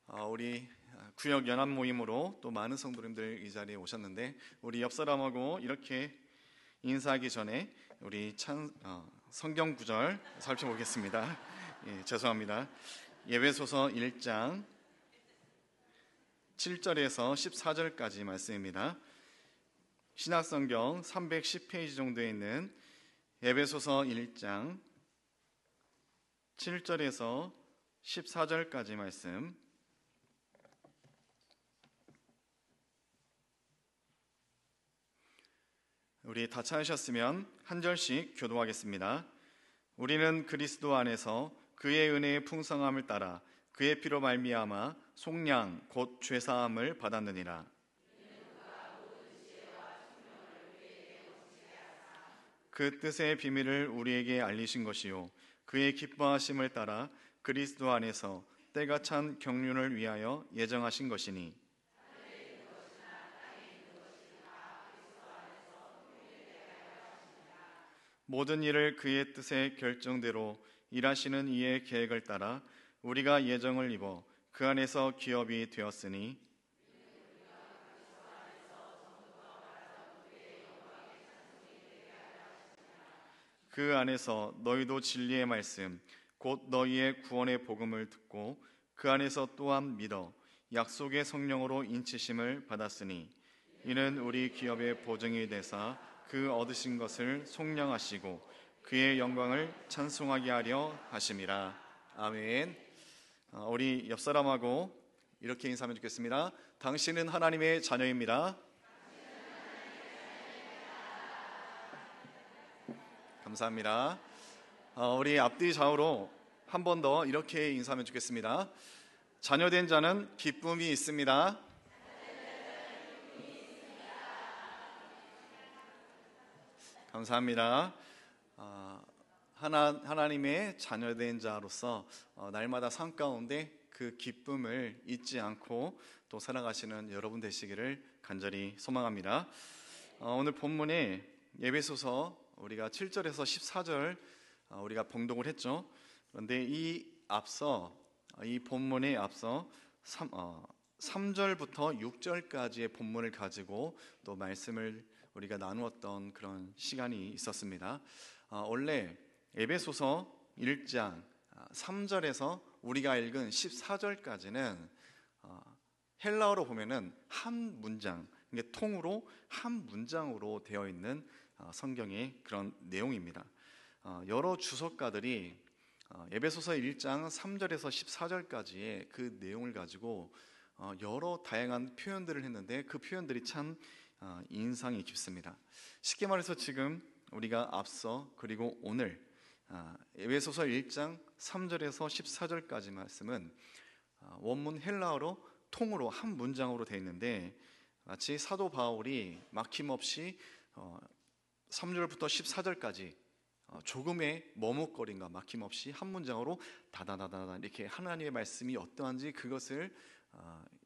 우리 구역 연합 모임으로 또 많은 성도님들 이 자리에 오셨는데, 우리 옆 사람하고 이렇게 인사하기 전에 우리 성경 구절 살펴보겠습니다. 죄송합니다. 예배소서 1장 7절에서 14절까지 말씀입니다. 신약성경 310페이지 정도에 있는 예배소서 1장 7절에서 14절까지 말씀, 우리 다 찾으셨으면 한 절씩 교도하겠습니다. 우리는 그리스도 안에서 그의 은혜의 풍성함을 따라 그의 피로 말미암아 속량 곧 죄사함을 받았느니라. 그 뜻의 비밀을 우리에게 알리신 것이요 그의 기뻐하심을 따라 그리스도 안에서 때가 찬 경륜을 위하여 예정하신 것이니, 모든 일을 그의 뜻의 결정대로 일하시는 이의 계획을 따라 우리가 예정을 입어 그 안에서 기업이 되었으니, 그 안에서 너희도 진리의 말씀 곧 너희의 구원의 복음을 듣고 그 안에서 또한 믿어 약속의 성령으로 인치심을 받았으니, 이는 우리 기업의 보증이 되사 그 얻으신 것을 속량하시고 그의 영광을 찬송하게 하려 하심이라. 아멘. 우리 옆 사람하고 이렇게 인사하면 좋겠습니다. 당신은 하나님의 자녀입니다. 감사합니다. 우리 앞뒤 좌우로 한 번 더 이렇게 인사하면 좋겠습니다. 자녀된 자는 기쁨이 있습니다. 감사합니다. 하나님의 자녀된 자로서 날마다 삶 가운데 그 기쁨을 잊지 않고 또 살아가시는 여러분 되시기를 간절히 소망합니다. 오늘 본문에 예배소서 우리가 7절에서 14절 우리가 봉독을 했죠. 그런데 이 본문에 앞서 3절부터 6절까지의 본문을 가지고 또 말씀을 우리가 나누었던 그런 시간이 있었습니다. 원래 에베소서 1장 3절에서 우리가 읽은 14절까지는 헬라어로 보면은 한 문장, 이게 통으로 한 문장으로 되어 있는 성경의 그런 내용입니다. 여러 주석가들이 에베소서 1장 3절에서 14절까지의 그 내용을 가지고 여러 다양한 표현들을 했는데, 그 표현들이 참 인상이 깊습니다. 쉽게 말해서 지금 우리가 앞서 그리고 오늘 에베소서 1장 3절에서 14절까지 말씀은 원문 헬라어로 통으로 한 문장으로 되어 있는데, 마치 사도 바울이 막힘없이 3절부터 14절까지 조금의 머뭇거림과 막힘없이 한 문장으로 다다다다 이렇게 하나님의 말씀이 어떠한지 그것을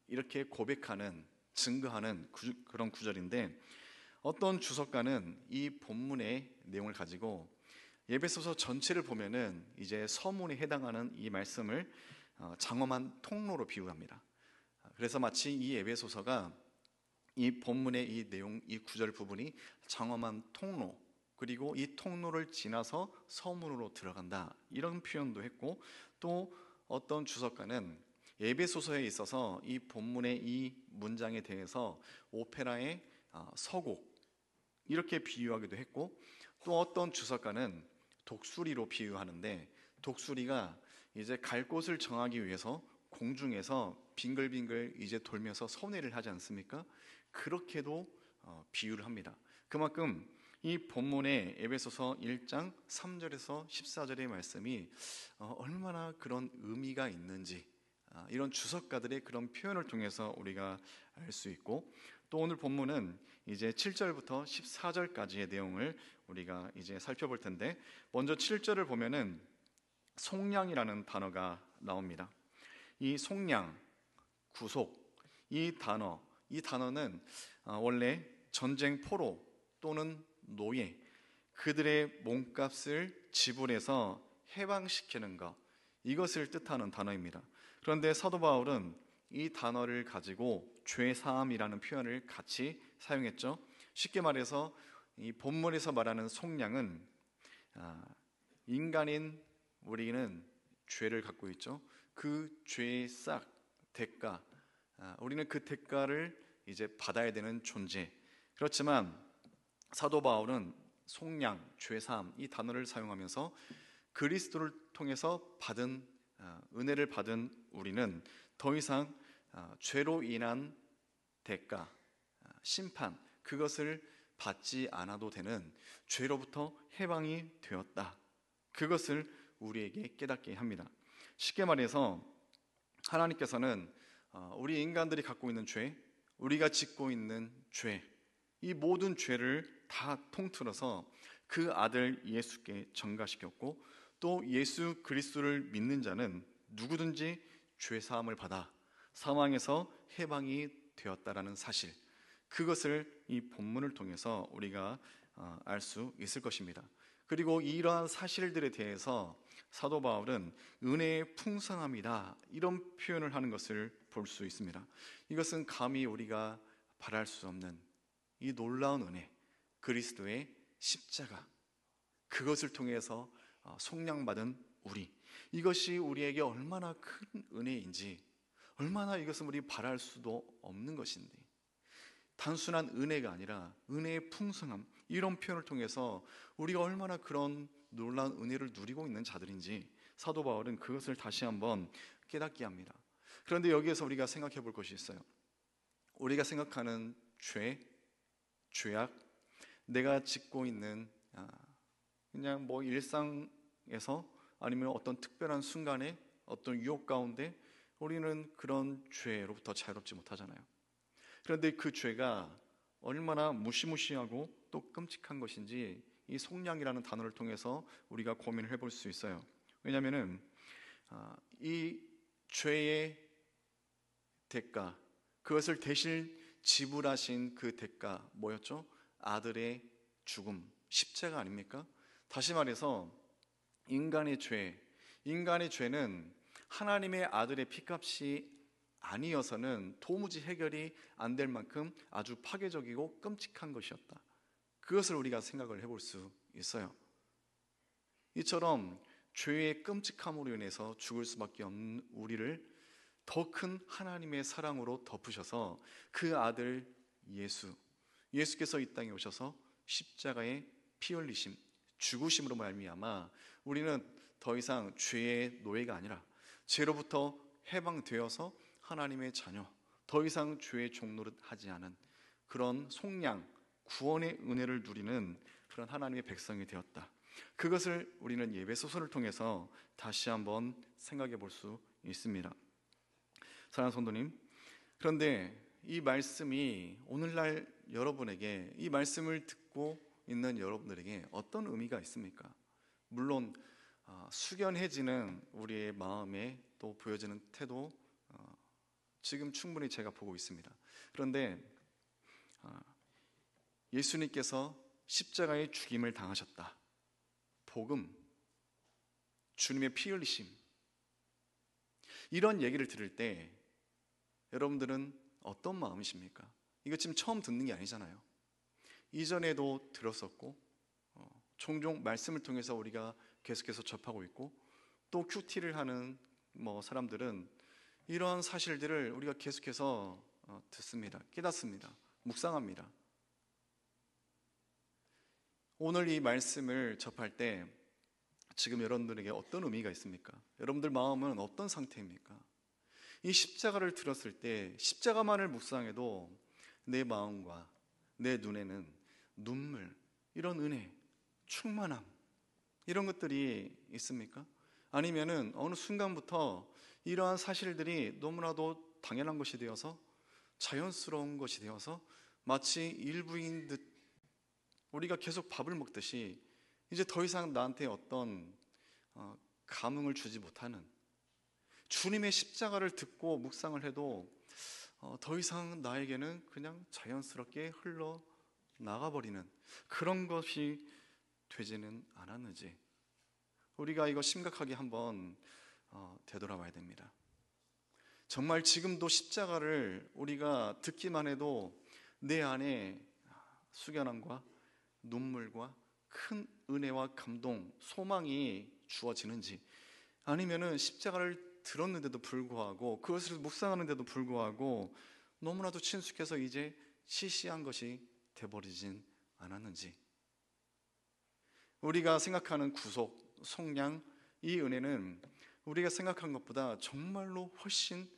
이렇게 고백하는, 증거하는 그런 구절인데, 어떤 주석가는 이 본문의 내용을 가지고 예배소서 전체를 보면은 이제 서문에 해당하는 이 말씀을 장엄한 통로로 비유합니다. 그래서 마치 이 예배소서가 이 본문의 이 내용, 이 구절 부분이 장엄한 통로, 그리고 이 통로를 지나서 서문으로 들어간다, 이런 표현도 했고, 또 어떤 주석가는 예배소서에 있어서 이 본문의 이 문장에 대해서 오페라의 서곡, 이렇게 비유하기도 했고, 또 어떤 주석가는 독수리로 비유하는데, 독수리가 이제 갈 곳을 정하기 위해서 공중에서 빙글빙글 이제 돌면서 선회를 하지 않습니까? 그렇게도 비유를 합니다. 그만큼 이 본문의 에베소서 1장 3절에서 14절의 말씀이 얼마나 그런 의미가 있는지, 이런 주석가들의 그런 표현을 통해서 우리가 알 수 있고, 또 오늘 본문은 이제 7절부터 14절까지의 내용을 우리가 이제 살펴볼 텐데, 먼저 7절을 보면은 속량이라는 단어가 나옵니다. 이 속량, 구속, 이 단어는 원래 전쟁 포로 또는 노예, 그들의 몸값을 지불해서 해방시키는 것, 이것을 뜻하는 단어입니다. 그런데 사도 바울은 이 단어를 가지고 죄사함이라는 표현을 같이 사용했죠. 쉽게 말해서 이 본문에서 말하는 속량은 인간인 우리는 죄를 갖고 있죠. 그 죄의 싹 대가, 우리는 그 대가를 이제 받아야 되는 존재. 그렇지만 사도 바울은 속량, 죄사함 이 단어를 사용하면서 그리스도를 통해서 받은 은혜를 받은 우리는 더 이상 죄로 인한 대가, 심판 그것을 받지 않아도 되는 죄로부터 해방이 되었다. 그것을 우리에게 깨닫게 합니다. 쉽게 말해서 하나님께서는 우리 인간들이 갖고 있는 죄, 우리가 짓고 있는 죄, 이 모든 죄를 다 통틀어서 그 아들 예수께 전가시켰고, 또 예수 그리스도를 믿는 자는 누구든지 죄 사함을 받아 사망에서 해방이 되었다라는 사실, 그것을 이 본문을 통해서 우리가 알 수 있을 것입니다. 그리고 이러한 사실들에 대해서 사도 바울은 은혜의 풍성함이다 이런 표현을 하는 것을 볼 수 있습니다. 이것은 감히 우리가 바랄 수 없는 이 놀라운 은혜, 그리스도의 십자가, 그것을 통해서 속량받은 우리, 이것이 우리에게 얼마나 큰 은혜인지, 얼마나 이것은 우리 바랄 수도 없는 것인데, 단순한 은혜가 아니라 은혜의 풍성함, 이런 표현을 통해서 우리가 얼마나 그런 놀라운 은혜를 누리고 있는 자들인지 사도 바울은 그것을 다시 한번 깨닫게 합니다. 그런데 여기에서 우리가 생각해 볼 것이 있어요. 우리가 생각하는 죄, 죄악, 내가 짓고 있는 그냥 뭐 일상에서 아니면 어떤 특별한 순간에 어떤 유혹 가운데 우리는 그런 죄로부터 자유롭지 못하잖아요. 그런데 그 죄가 얼마나 무시무시하고 또 끔찍한 것인지 이 속량이라는 단어를 통해서 우리가 고민을 해볼 수 있어요. 왜냐하면 이 죄의 대가, 그것을 대신 지불하신 그 대가 뭐였죠? 아들의 죽음, 십자가 아닙니까? 다시 말해서 인간의 죄는 하나님의 아들의 피값이 아니어서는 도무지 해결이 안 될 만큼 아주 파괴적이고 끔찍한 것이었다. 그것을 우리가 생각을 해볼 수 있어요. 이처럼 죄의 끔찍함으로 인해서 죽을 수밖에 없는 우리를 더 큰 하나님의 사랑으로 덮으셔서 그 아들 예수께서 이 땅에 오셔서 십자가에 피 흘리심, 죽으심으로 말미암아 우리는 더 이상 죄의 노예가 아니라 죄로부터 해방되어서 하나님의 자녀, 더 이상 죄의 종노릇 하지 않은 그런 속량, 구원의 은혜를 누리는 그런 하나님의 백성이 되었다. 그것을 우리는 예배소서를 통해서 다시 한번 생각해 볼 수 있습니다. 사랑하는 성도님, 그런데 이 말씀이 오늘날 여러분에게, 이 말씀을 듣고 있는 여러분들에게 어떤 의미가 있습니까? 물론 숙연해지는 우리의 마음에 또 보여지는 태도, 지금 충분히 제가 보고 있습니다. 그런데 예수님께서 십자가의 죽임을 당하셨다, 복음, 주님의 피 흘리심, 이런 얘기를 들을 때 여러분들은 어떤 마음이십니까? 이거 지금 처음 듣는 게 아니잖아요. 이전에도 들었었고 종종 말씀을 통해서 우리가 계속해서 접하고 있고, 또 큐티를 하는 사람들은 이러한 사실들을 우리가 계속해서 듣습니다. 깨닫습니다. 묵상합니다. 오늘 이 말씀을 접할 때 지금 여러분들에게 어떤 의미가 있습니까? 여러분들 마음은 어떤 상태입니까? 이 십자가를 들었을 때 십자가만을 묵상해도 내 마음과 내 눈에는 눈물, 이런 은혜, 충만함, 이런 것들이 있습니까? 아니면은 어느 순간부터 이러한 사실들이 너무나도 당연한 것이 되어서, 자연스러운 것이 되어서 마치 일부인 듯 우리가 계속 밥을 먹듯이 이제 더 이상 나한테 어떤 감흥을 주지 못하는, 주님의 십자가를 듣고 묵상을 해도 더 이상 나에게는 그냥 자연스럽게 흘러나가버리는 그런 것이 되지는 않았는지, 우리가 이거 심각하게 한번 되돌아봐야 됩니다. 정말 지금도 십자가를 우리가 듣기만 해도 내 안에 숙연함과 눈물과 큰 은혜와 감동, 소망이 주어지는지, 아니면은 십자가를 들었는데도 불구하고, 그것을 묵상하는데도 불구하고 너무나도 친숙해서 이제 시시한 것이 돼버리진 않았는지. 우리가 생각하는 구속, 속량, 이 은혜는 우리가 생각한 것보다 정말로 훨씬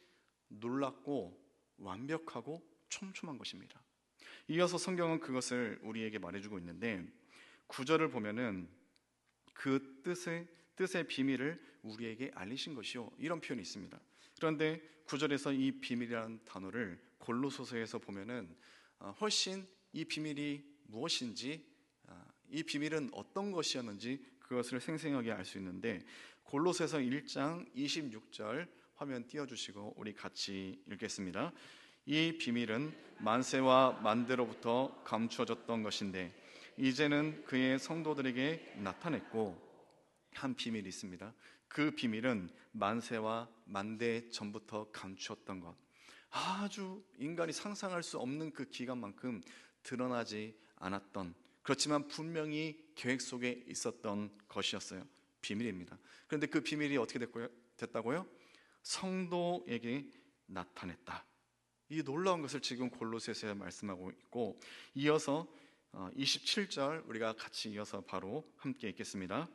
놀랍고 완벽하고 촘촘한 것입니다. 이어서 성경은 그것을 우리에게 말해주고 있는데, 9절을 보면은 그 뜻의 비밀을 우리에게 알리신 것이요, 이런 표현이 있습니다. 그런데 9절에서 이 비밀이라는 단어를 골로새서에서 보면은 훨씬 이 비밀이 무엇인지, 이 비밀은 어떤 것이었는지 그것을 생생하게 알 수 있는데, 골로새서 1장 26절 화면 띄워주시고 우리 같이 읽겠습니다. 이 비밀은 만세와 만대로부터 감추어졌던 것인데 이제는 그의 성도들에게 나타냈고, 한 비밀이 있습니다. 그 비밀은 만세와 만대 전부터 감추었던 것, 아주 인간이 상상할 수 없는 그 기간만큼 드러나지 않았던, 그렇지만 분명히 계획 속에 있었던 것이었어요. 비밀입니다. 그런데 그 비밀이 어떻게 됐다고요? 성도에게 나타냈다. 이 놀라운 것을 지금 골로새서에 말씀하고 있고, 이어서 27절 우리가 같이 이어서 바로 함께 읽겠습니다.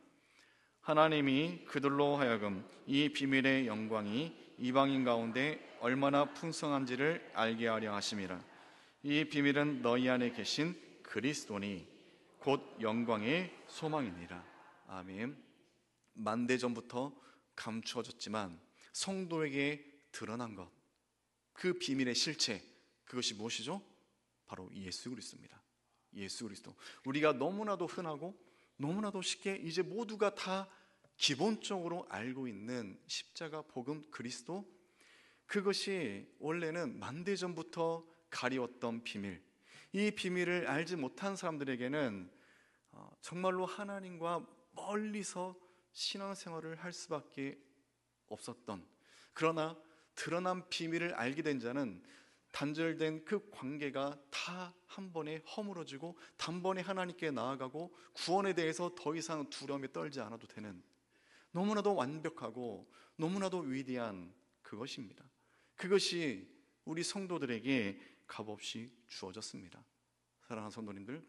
하나님이 그들로 하여금 이 비밀의 영광이 이방인 가운데 얼마나 풍성한지를 알게 하려 하심이라. 이 비밀은 너희 안에 계신 그리스도니 곧 영광의 소망이니라. 아멘. 만대전부터 감추어졌지만 성도에게 드러난 것, 그 비밀의 실체, 그것이 무엇이죠? 바로 예수 그리스도입니다. 예수 그리스도. 우리가 너무나도 흔하고 너무나도 쉽게 이제 모두가 다 기본적으로 알고 있는 십자가 복음 그리스도, 그것이 원래는 만대전부터 가리웠던 비밀, 이 비밀을 알지 못한 사람들에게는 정말로 하나님과 멀리서 신앙생활을 할 수밖에 없었던, 그러나 드러난 비밀을 알게 된 자는 단절된 그 관계가 다 한 번에 허물어지고 단번에 하나님께 나아가고 구원에 대해서 더 이상 두려움에 떨지 않아도 되는, 너무나도 완벽하고 너무나도 위대한 그것입니다. 그것이 우리 성도들에게 값없이 주어졌습니다. 사랑하는 성도님들,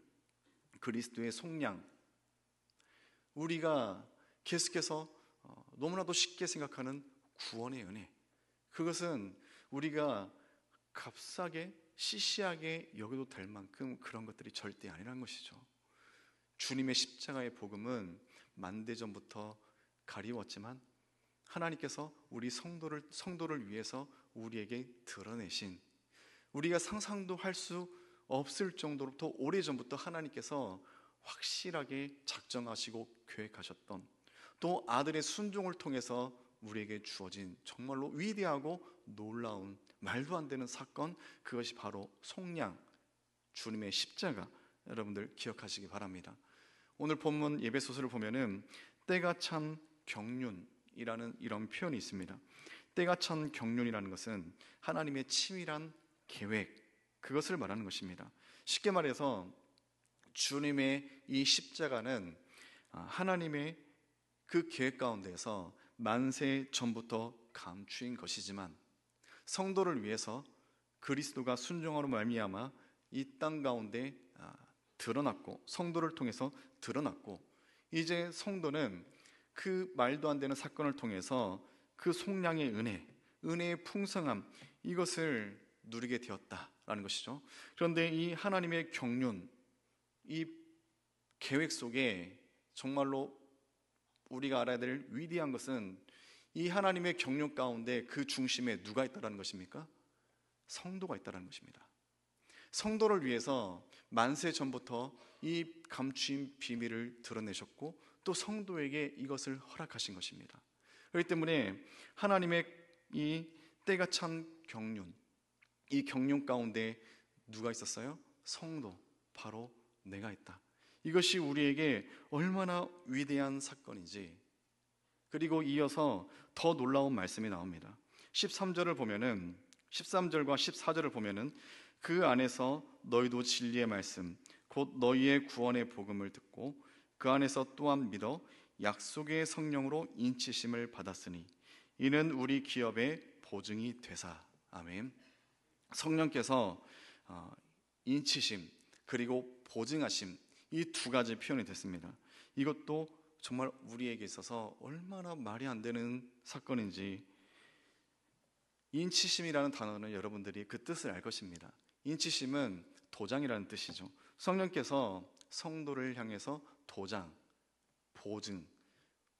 그리스도의 속량, 우리가 계속해서 너무나도 쉽게 생각하는 구원의 은혜, 그것은 우리가 값싸게 시시하게 여겨도 될 만큼 그런 것들이 절대 아니라는 것이죠. 주님의 십자가의 복음은 만대전부터 가리웠지만 하나님께서 우리 성도를 위해서 우리에게 드러내신, 우리가 상상도 할 수 없을 정도로부터 오래전부터 하나님께서 확실하게 작정하시고 계획하셨던, 또 아들의 순종을 통해서 우리에게 주어진 정말로 위대하고 놀라운 말도 안 되는 사건, 그것이 바로 속량, 주님의 십자가, 여러분들 기억하시기 바랍니다. 오늘 본문 예배소서를 보면은 때가 찬 경륜이라는 이런 표현이 있습니다. 때가 찬 경륜이라는 것은 하나님의 치밀한 계획, 그것을 말하는 것입니다. 쉽게 말해서 주님의 이 십자가는 하나님의 그 계획 가운데에서 만세 전부터 감추인 것이지만 성도를 위해서 그리스도가 순종하로 말미암아 이 땅 가운데 드러났고, 성도를 통해서 드러났고, 이제 성도는 그 말도 안 되는 사건을 통해서 그 속량의 은혜의 풍성함, 이것을 누리게 되었다라는 것이죠. 그런데 이 하나님의 경륜, 이 계획 속에 정말로 우리가 알아야 될 위대한 것은, 이 하나님의 경륜 가운데 그 중심에 누가 있다는 것입니까? 성도가 있다는 것입니다. 성도를 위해서 만세 전부터 이 감추인 비밀을 드러내셨고, 또 성도에게 이것을 허락하신 것입니다. 그렇기 때문에 하나님의 이 때가 찬 경륜, 이 경륜 가운데 누가 있었어요? 성도, 바로 내가 있다. 이것이 우리에게 얼마나 위대한 사건인지, 그리고 이어서 더 놀라운 말씀이 나옵니다. 13절을 보면은 13절과 14절을 보면은 그 안에서 너희도 진리의 말씀 곧 너희의 구원의 복음을 듣고 그 안에서 또한 믿어 약속의 성령으로 인치심을 받았으니 이는 우리 기업의 보증이 되사. 아멘. 성령께서 인치심 그리고 보증하심, 이 두 가지 표현이 됐습니다. 이것도 정말 우리에게 있어서 얼마나 말이 안 되는 사건인지. 인치심이라는 단어는 여러분들이 그 뜻을 알 것입니다. 인치심은 도장이라는 뜻이죠. 성령께서 성도를 향해서 도장, 보증,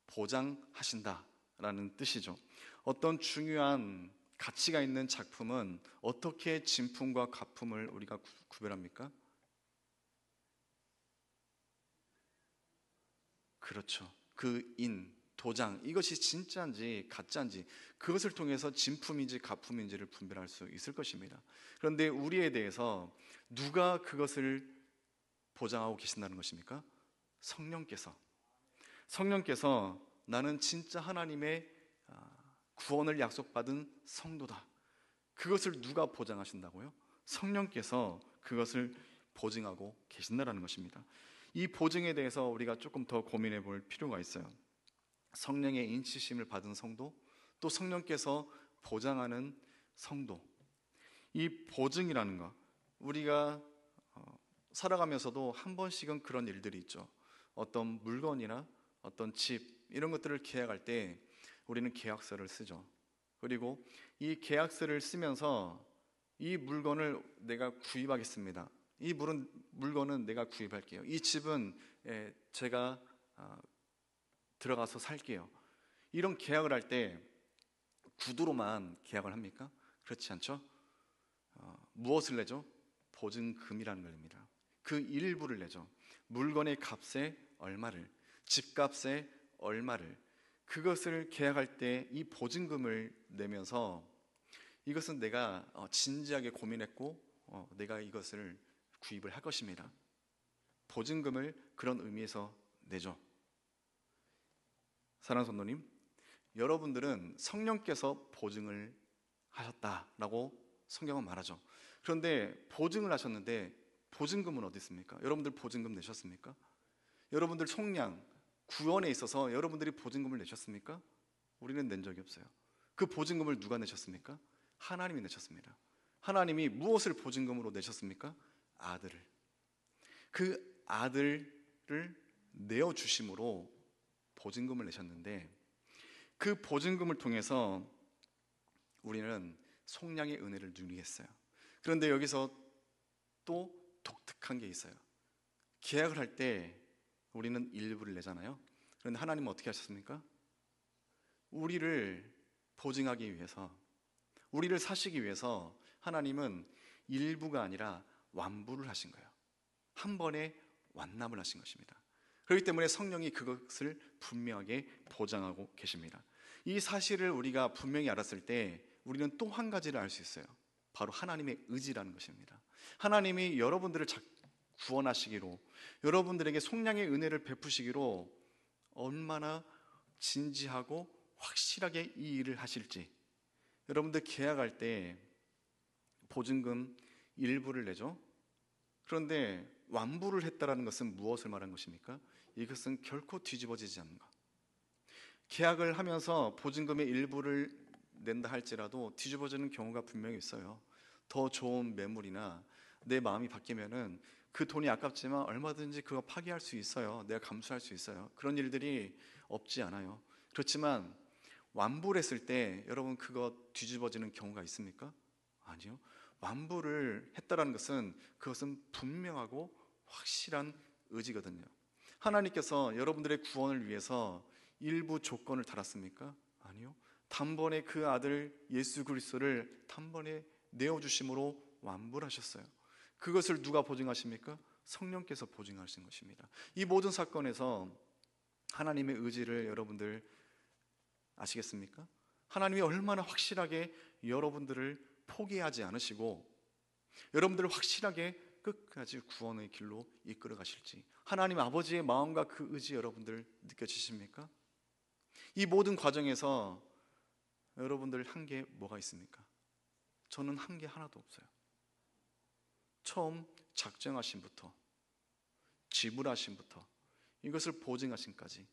보장하신다라는 뜻이죠. 어떤 중요한 가치가 있는 작품은 어떻게 진품과 가품을 우리가 구별합니까? 그렇죠. 그 도장, 이것이 진짜인지 가짜인지 그것을 통해서 진품인지 가품인지를 분별할 수 있을 것입니다. 그런데 우리에 대해서 누가 그것을 보장하고 계신다는 것입니까? 성령께서 나는 진짜 하나님의 구원을 약속받은 성도다. 그것을 누가 보장하신다고요? 성령께서 그것을 보증하고 계신다는 것입니다. 이 보증에 대해서 우리가 조금 더 고민해 볼 필요가 있어요. 성령의 인치심을 받은 성도, 또 성령께서 보장하는 성도. 이 보증이라는 것, 우리가 살아가면서도 한 번씩은 그런 일들이 있죠. 어떤 물건이나 어떤 집 이런 것들을 계약할 때 우리는 계약서를 쓰죠. 그리고 이 계약서를 쓰면서 이 물건을 내가 구입하겠습니다. 이 물건은 내가 구입할게요. 이 집은 제가 들어가서 살게요. 이런 계약을 할 때 구두로만 계약을 합니까? 그렇지 않죠? 무엇을 내죠? 보증금이라는 겁니다. 그 일부를 내죠. 물건의 값에 얼마를, 집값에 얼마를, 그것을 계약할 때 이 보증금을 내면서 이것은 내가 진지하게 고민했고 내가 이것을 구입을 할 것입니다. 보증금을 그런 의미에서 내죠. 사랑하는 성도님, 여러분들은 성령께서 보증을 하셨다라고 성경은 말하죠. 그런데 보증을 하셨는데 보증금은 어디 있습니까? 여러분들 보증금 내셨습니까? 여러분들 속량, 구원에 있어서 여러분들이 보증금을 내셨습니까? 우리는 낸 적이 없어요. 그 보증금을 누가 내셨습니까? 하나님이 내셨습니다. 하나님이 무엇을 보증금으로 내셨습니까? 아들을. 그 아들을 내어주심으로 보증금을 내셨는데 그 보증금을 통해서 우리는 속량의 은혜를 누리겠어요. 그런데 여기서 또 독특한 게 있어요. 계약을 할 때 우리는 일부를 내잖아요. 그런데 하나님은 어떻게 하셨습니까? 우리를 보증하기 위해서, 우리를 사시기 위해서 하나님은 일부가 아니라 완부를 하신 거예요. 한 번에 완납을 하신 것입니다. 그렇기 때문에 성령이 그것을 분명하게 보장하고 계십니다. 이 사실을 우리가 분명히 알았을 때 우리는 또 한 가지를 알 수 있어요. 바로 하나님의 의지라는 것입니다. 하나님이 여러분들을 구원하시기로, 여러분들에게 속량의 은혜를 베푸시기로 얼마나 진지하고 확실하게 이 일을 하실지. 여러분들 계약할 때 보증금 일부를 내죠. 그런데 완부를 했다라는 것은 무엇을 말한 것입니까? 이것은 결코 뒤집어지지 않는 것. 계약을 하면서 보증금의 일부를 낸다 할지라도 뒤집어지는 경우가 분명히 있어요. 더 좋은 매물이나 내 마음이 바뀌면은 그 돈이 아깝지만 얼마든지 그거 파기할 수 있어요. 내가 감수할 수 있어요. 그런 일들이 없지 않아요. 그렇지만 완부를 했을 때 여러분 그거 뒤집어지는 경우가 있습니까? 아니요. 완부를 했다라는 것은 그것은 분명하고 확실한 의지거든요. 하나님께서 여러분들의 구원을 위해서 일부 조건을 달았습니까? 아니요. 단번에 그 아들 예수 그리스도를 단번에 내어주심으로 완부를 하셨어요. 그것을 누가 보증하십니까? 성령께서 보증하신 것입니다. 이 모든 사건에서 하나님의 의지를 여러분들 아시겠습니까? 하나님이 얼마나 확실하게 여러분들을 포기하지 않으시고 여러분들을 확실하게 끝까지 구원의 길로 이끌어 가실지, 하나님 아버지의 마음과 그 의지 여러분들 느껴지십니까? 이 모든 과정에서 여러분들 한 게 뭐가 있습니까? 저는 한 게 하나도 없어요. 처음 작정하심부터 지불하심부터 이것을 보증하심까지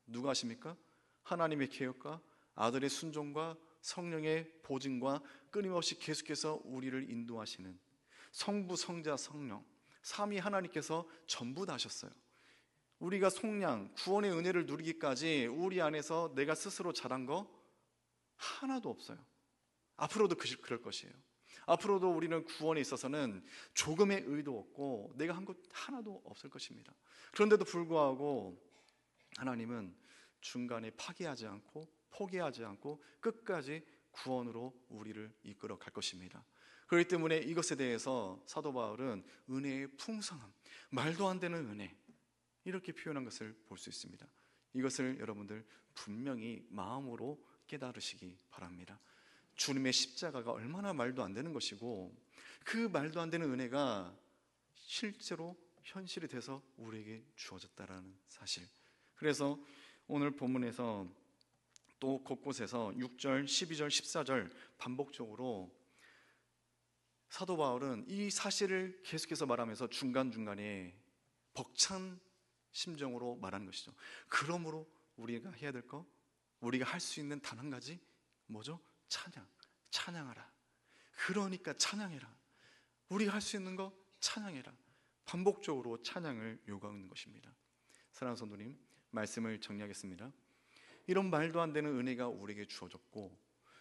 누가 하십니까? 하나님의 계획과 아들의 순종과 성령의 보증과 끊임없이 계속해서 우리를 인도하시는 성부, 성자, 성령 삼위 하나님께서 전부 다 하셨어요. 우리가 속량, 구원의 은혜를 누리기까지 우리 안에서 내가 스스로 잘한 거 하나도 없어요. 앞으로도 그럴 것이에요. 앞으로도 우리는 구원에 있어서는 조금의 의도 없고 내가 한 것 하나도 없을 것입니다. 그런데도 불구하고 하나님은 중간에 파기하지 않고 포기하지 않고 끝까지 구원으로 우리를 이끌어 갈 것입니다. 그렇기 때문에 이것에 대해서 사도 바울은 은혜의 풍성함, 말도 안 되는 은혜 이렇게 표현한 것을 볼 수 있습니다. 이것을 여러분들 분명히 마음으로 깨달으시기 바랍니다. 주님의 십자가가 얼마나 말도 안 되는 것이고 그 말도 안 되는 은혜가 실제로 현실이 돼서 우리에게 주어졌다라는 사실. 그래서 오늘 본문에서 또 곳곳에서 6절, 12절, 14절 반복적으로 사도 바울은 이 사실을 계속해서 말하면서 중간중간에 벅찬 심정으로 말하는 것이죠. 그러므로 우리가 해야 될 거, 우리가 할 수 있는 단 한 가지 뭐죠? 찬양하라. 그러니까 찬양해라. 우리가 할 수 있는 거 찬양해라. 반복적으로 찬양을 요구하는 것입니다. 사랑하는 성도님, 말씀을 정리하겠습니다. 이런 말도 안 되는 은혜가 우리에게 주어졌고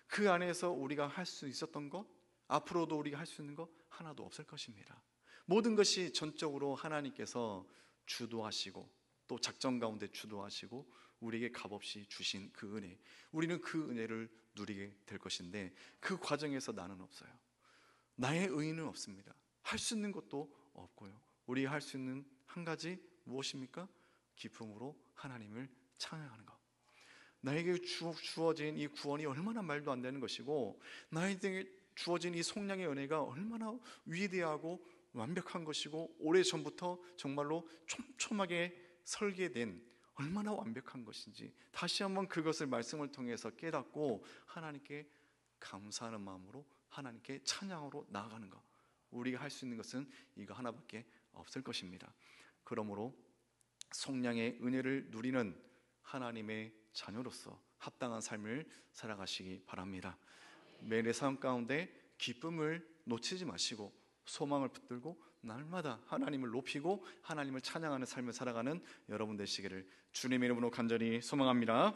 그 안에서 우리가 할 수 있었던 거, 앞으로도 우리가 할 수 있는 거 하나도 없을 것입니다. 모든 것이 전적으로 하나님께서 주도하시고 또 작전 가운데 주도하시고 우리에게 값없이 주신 그 은혜, 우리는 그 은혜를 누리게 될 것인데 그 과정에서 나는 없어요. 나의 의의는 없습니다. 할 수 있는 것도 없고요. 우리가 할 수 있는 한 가지 무엇입니까? 기쁨으로 하나님을 찬양하는 것. 나에게 주어진 이 구원이 얼마나 말도 안 되는 것이고 나에게 주어진 이 속량의 은혜가 얼마나 위대하고 완벽한 것이고 오래전부터 정말로 촘촘하게 설계된 얼마나 완벽한 것인지 다시 한번 그것을 말씀을 통해서 깨닫고 하나님께 감사하는 마음으로 하나님께 찬양으로 나아가는 것. 우리가 할 수 있는 것은 이거 하나밖에 없을 것입니다. 그러므로 속량의 은혜를 누리는 하나님의 자녀로서 합당한 삶을 살아가시기 바랍니다. 매일의 삶 가운데 기쁨을 놓치지 마시고 소망을 붙들고 날마다 하나님을 높이고 하나님을 찬양하는 삶을 살아가는 여러분 되시기를 주님의 이름으로 간절히 소망합니다.